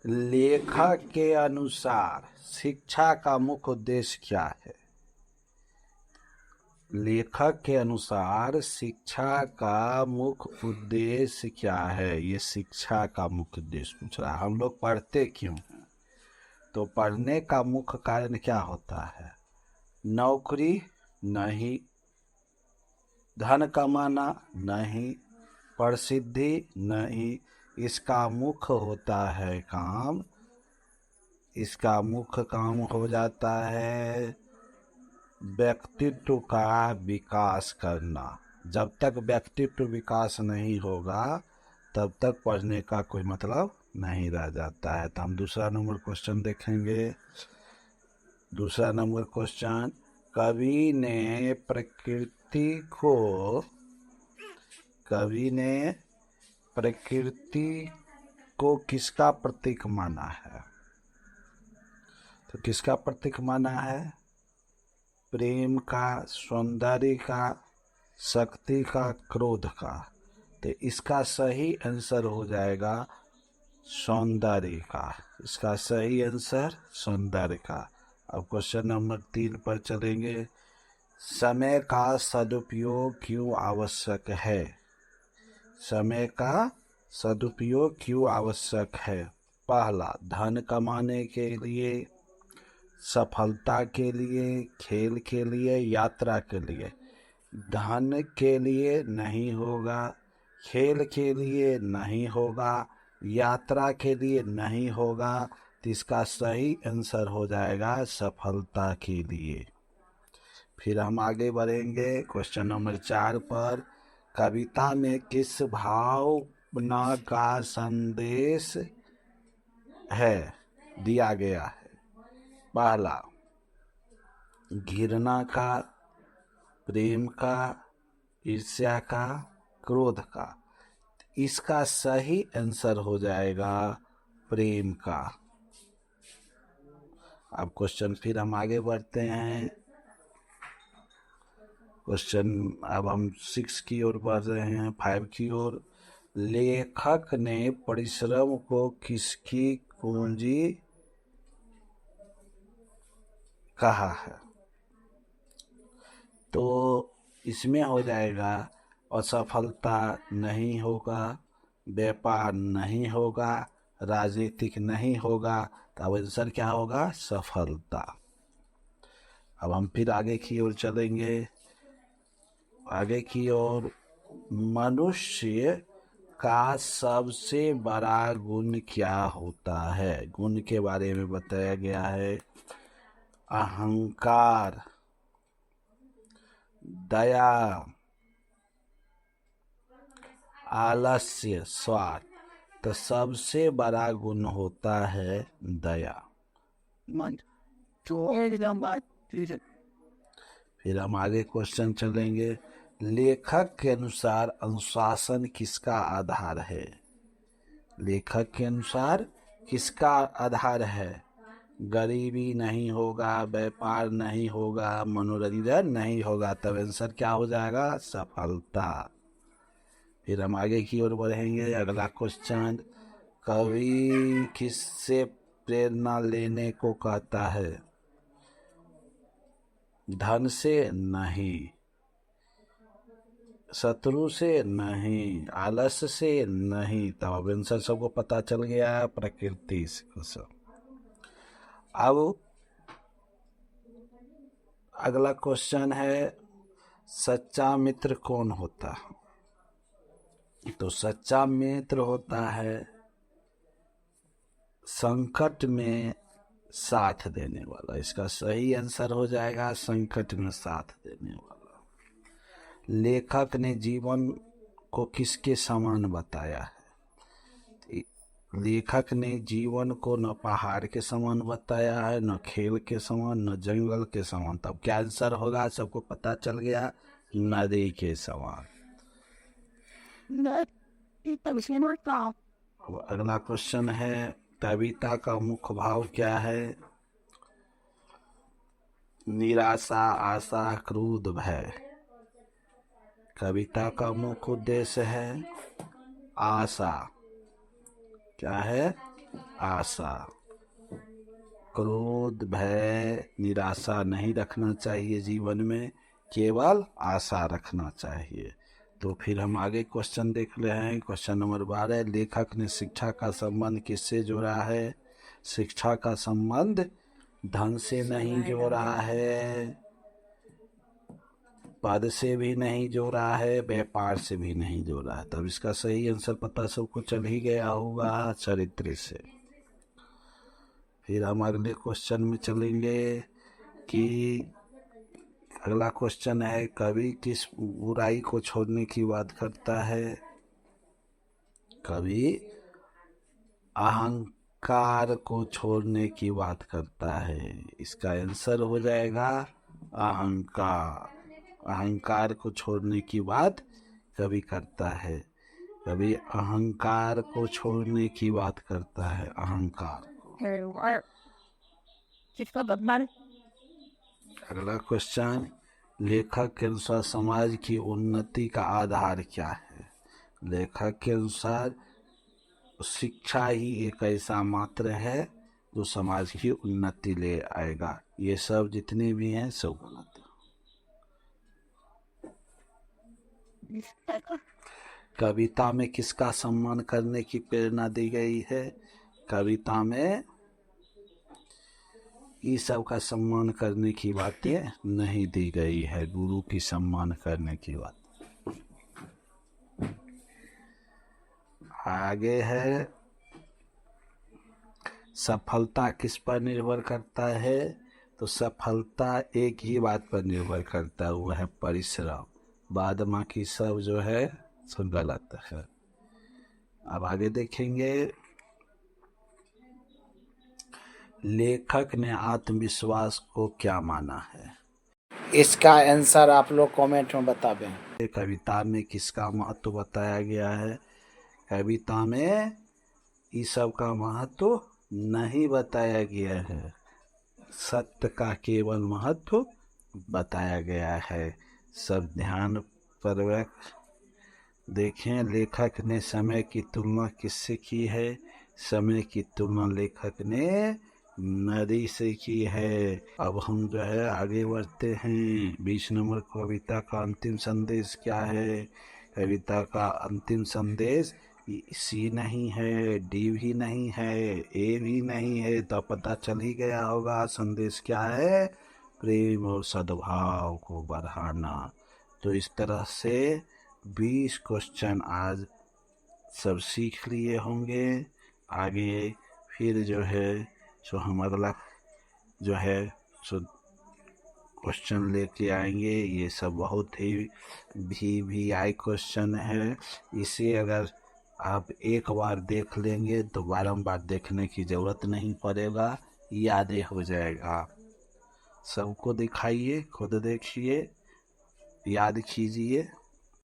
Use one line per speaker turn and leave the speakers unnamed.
लेखक के अनुसार शिक्षा का मुख्य उद्देश्य क्या है? लेखक के अनुसार शिक्षा का मुख्य उद्देश्य क्या है? ये शिक्षा का मुख्य उद्देश्य पूछ रहा है। हम लोग पढ़ते क्यों हैं? तो पढ़ने का मुख्य कारण क्या होता है? नौकरी नहीं, धन कमाना नहीं, प्रसिद्धि नहीं। इसका मुख्य होता है काम, इसका मुख्य काम हो जाता है व्यक्तित्व का विकास करना। जब तक व्यक्तित्व विकास नहीं होगा तब तक पढ़ने का कोई मतलब नहीं रह जाता है। तो हम दूसरा नंबर क्वेश्चन देखेंगे। दूसरा नंबर क्वेश्चन, कवि ने प्रकृति को किसका प्रतीक माना है? तो किसका प्रतीक माना है? प्रेम का, सौंदर्य का, शक्ति का, क्रोध का। तो इसका सही आंसर हो जाएगा सौंदर्य का। इसका सही आंसर सौंदर्य का। अब क्वेश्चन नंबर 3 पर चलेंगे। समय का सदुपयोग क्यों आवश्यक है? समय का सदुपयोग क्यों आवश्यक है? पहला, धन कमाने के लिए, सफलता के लिए, खेल के लिए, यात्रा के लिए। धन के लिए नहीं होगा, खेल के लिए नहीं होगा, यात्रा के लिए नहीं होगा। तो इसका सही आंसर हो जाएगा सफलता के लिए। फिर हम आगे बढ़ेंगे क्वेश्चन नंबर 4 पर। कविता में किस भावना का संदेश है दिया गया है? पहला, घृणा का, प्रेम का, ईर्ष्या का, क्रोध का। इसका सही आंसर हो जाएगा प्रेम का। अब क्वेश्चन फिर हम आगे बढ़ते हैं। क्वेश्चन अब हम 6 की ओर बढ़ रहे हैं, 5 की ओर। लेखक ने परिश्रम को किसकी पूंजी कहा है? तो इसमें हो जाएगा असफलता नहीं होगा, व्यापार नहीं होगा, राजनीतिक नहीं होगा। तो अब आंसर क्या होगा? सफलता। अब हम फिर आगे की ओर चलेंगे। आगे की ओर, मनुष्य का सबसे बड़ा गुण क्या होता है? गुण के बारे में बताया गया है। अहंकार, दया, आलस्य, स्वार्थ। तो सबसे बड़ा गुण होता है दया। फिर हम आगे क्वेश्चन चलेंगे। लेखक के अनुसार अनुशासन किसका आधार है? लेखक के अनुसार किसका आधार है? गरीबी नहीं होगा, व्यापार नहीं होगा, मनोरंजन नहीं होगा। तब आंसर क्या हो जाएगा? सफलता। फिर हम आगे की ओर बढ़ेंगे। अगला क्वेश्चन, कवि किससे प्रेरणा लेने को कहता है? धन से नहीं, शत्रु से नहीं, आलस्य से नहीं। तब आंसर सबको पता चल गया, प्रकृति से। अब अगला क्वेश्चन है, सच्चा मित्र कौन होता है? तो सच्चा मित्र होता है संकट में साथ देने वाला। इसका सही आंसर हो जाएगा संकट में साथ देने वाला। लेखक ने जीवन को किसके समान बताया है? लेखक ने जीवन को न पहाड़ के समान बताया है, न खेल के समान, न जंगल के समान। तब क्या आंसर होगा? सबको पता चल गया, नदी के समान। अगला क्वेश्चन है, कविता का मुख्य भाव क्या है? निराशा, आशा, क्रोध, भय। कविता का मुख्य उद्देश्य है आशा। क्या है? आशा। क्रोध भय निराशा नहीं रखना चाहिए जीवन में, केवल आशा रखना चाहिए। तो फिर हम आगे क्वेश्चन देख रहे हैं। क्वेश्चन नंबर 12, लेखक ने शिक्षा का संबंध किससे जोड़ा है? शिक्षा का संबंध धन से नहीं जोड़ा है, पद से भी नहीं जोड़ा है, व्यापार से भी नहीं जोड़ा है। तब इसका सही आंसर पता सबको चल ही गया होगा, चरित्र से। फिर हम अगले क्वेश्चन में चलेंगे कि अगला क्वेश्चन है, कवि किस बुराई को छोड़ने की बात करता है? कवि अहंकार को छोड़ने की बात करता है। इसका आंसर हो जाएगा अहंकार। अहंकार को छोड़ने की बात कवि करता है। कवि अहंकार को छोड़ने की बात करता है, अहंकार। अगला क्वेश्चन, लेखक के अनुसार समाज की उन्नति का आधार क्या है? लेखक के अनुसार शिक्षा ही एक ऐसा मात्र है जो समाज की उन्नति ले आएगा। ये सब जितने भी हैं सब गलत है। कविता में किसका सम्मान करने की प्रेरणा दी गई है? कविता में इस सब का सम्मान करने की बातें नहीं दी गई है, गुरु की सम्मान करने की बात। आगे है, सफलता किस पर निर्भर करता है? तो सफलता एक ही बात पर निर्भर करता है, वो है परिश्रम। बाद बाकी सब जो है सब गलत है। अब आगे देखेंगे, लेखक ने आत्मविश्वास को क्या माना है?
इसका आंसर आप लोग कमेंट में बता दें।
कविता में किसका महत्व बताया गया है? कविता में इस सब का महत्व नहीं बताया गया है, सत्य का केवल महत्व बताया गया है। सब ध्यान पूर्वक देखें। लेखक ने समय की तुलना किससे की है? समय की तुलना लेखक ने नदी से की है। अब हम जो है आगे बढ़ते हैं। 20 नंबर कविता का अंतिम संदेश क्या है? कविता का अंतिम संदेश सी नहीं है, डी भी नहीं है, ए भी नहीं है, तो पता चल ही गया होगा संदेश क्या है, प्रेम और सद्भाव को बढ़ाना। तो इस तरह से 20 क्वेश्चन आज सब सीख लिए होंगे। आगे फिर जो है सो हम अगला जो है सो क्वेश्चन लेके आएंगे। ये सब बहुत ही VVI क्वेश्चन है। इसे अगर आप एक बार देख लेंगे तो बारंबार देखने की ज़रूरत नहीं पड़ेगा, याद हो जाएगा। सबको दिखाइए, खुद देखिए, याद कीजिए।